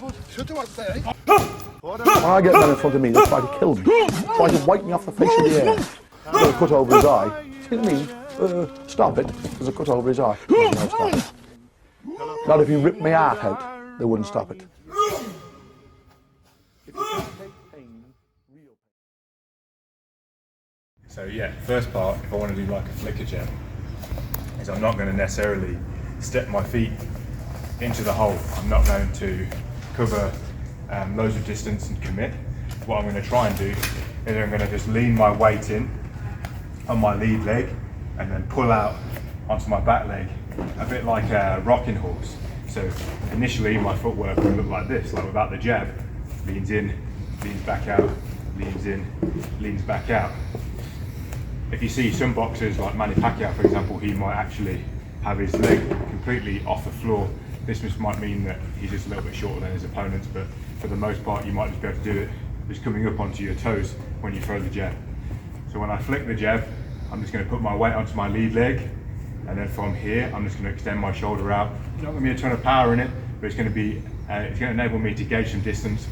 When I get men in front of me, they try to kill me. Try to wipe me off the face of the earth. Got a cut over his eye. Excuse me, stop it. There's a cut over his eye. No, stop it. Not if you ripped my heart out, they wouldn't stop it. So yeah, first part, if I want to do like a flicker jab, is I'm not going to necessarily step my feet into the hole. I'm not going to cover loads of distance and commit. What I'm going to try and do is I'm going to just lean my weight in on my lead leg and then pull out onto my back leg, a bit like a rocking horse. So initially my footwork will look like this, like without the jab. Leans in, leans back out, leans in, leans back out. If you see some boxers like Manny Pacquiao, for example, he might actually have his leg completely off the floor. This just might mean that he's just a little bit shorter than his opponents, but for the most part you might just be able to do it just coming up onto your toes when you throw the jab. So when I flick the jab, I'm just going to put my weight onto my lead leg, and then from here I'm just going to extend my shoulder out. There's not going to be a ton of power in it, but it's going to enable me to gauge some distance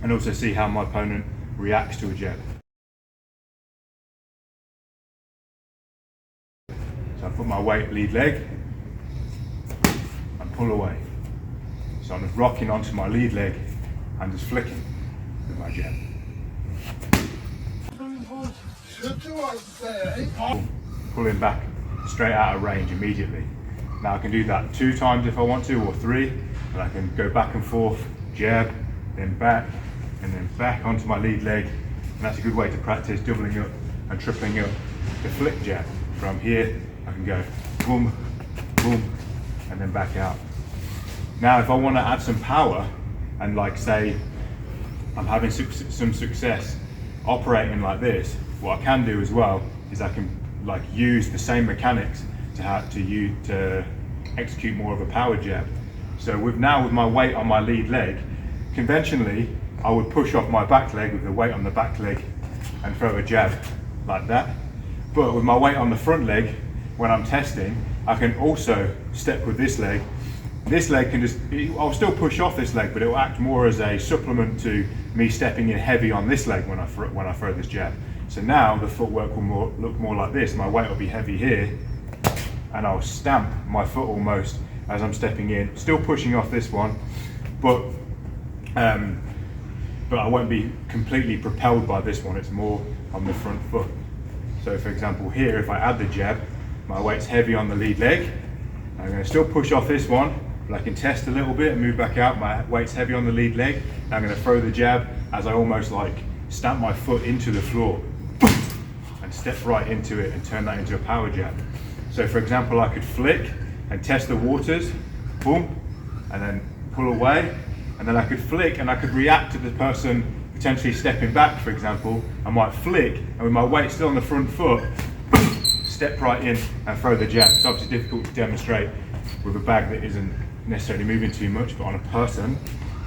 and also see how my opponent reacts to a jab. So I put my weight lead leg and pull away. So I'm just rocking onto my lead leg and just flicking with my jab. Pulling back straight out of range immediately. Now I can do that 2 times if I want to, or 3, and I can go back and forth, jab, then back, and then back onto my lead leg. And that's a good way to practice doubling up and tripling up the flick jab. From here I can go boom, boom, and then back out. Now if I want to add some power, and like say I'm having some success operating like this, what I can do as well is I can like use the same mechanics to execute more of a power jab. So with my weight on my lead leg, conventionally I would push off my back leg with the weight on the back leg and throw a jab like that. But with my weight on the front leg, when I'm testing, I can also step with this leg. This leg can I'll still push off this leg, but it will act more as a supplement to me stepping in heavy on this leg when I throw this jab. So now the footwork will look more like this. My weight will be heavy here, and I'll stamp my foot almost as I'm stepping in, still pushing off this one, but I won't be completely propelled by this one. It's more on the front foot. So for example here, if I add the jab, my weight's heavy on the lead leg. I'm going to still push off this one, but I can test a little bit and move back out. My weight's heavy on the lead leg. I'm going to throw the jab as I almost like stamp my foot into the floor and step right into it and turn that into a power jab. So for example, I could flick and test the waters, boom, and then pull away, and then I could flick and I could react to the person potentially stepping back, for example. I might flick, and with my weight still on the front foot, step right in and throw the jab. It's obviously difficult to demonstrate with a bag that isn't necessarily moving too much, but on a person,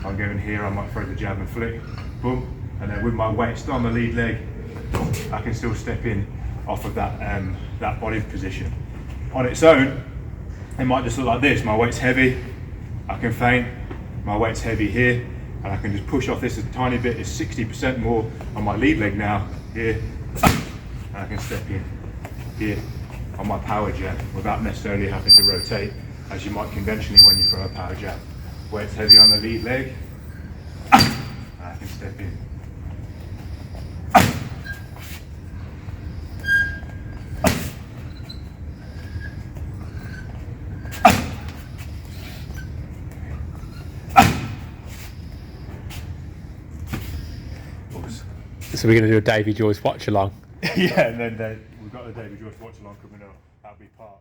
I'll go in here, I might throw the jab and flick, boom, and then with my weight still on the lead leg, I can still step in off of that body position. On its own, it might just look like this. My weight's heavy, I can feint, my weight's heavy here, and I can just push off this a tiny bit. It's 60% more on my lead leg now, here, and I can step in here on my power jab without necessarily having to rotate as you might conventionally when you throw a power jab. Weight's heavy on the lead leg, and I can step in. So we're going to do a Davy Joyce watch along. Yeah, and then we've got the Davy Joyce watch along coming up. That'll be part.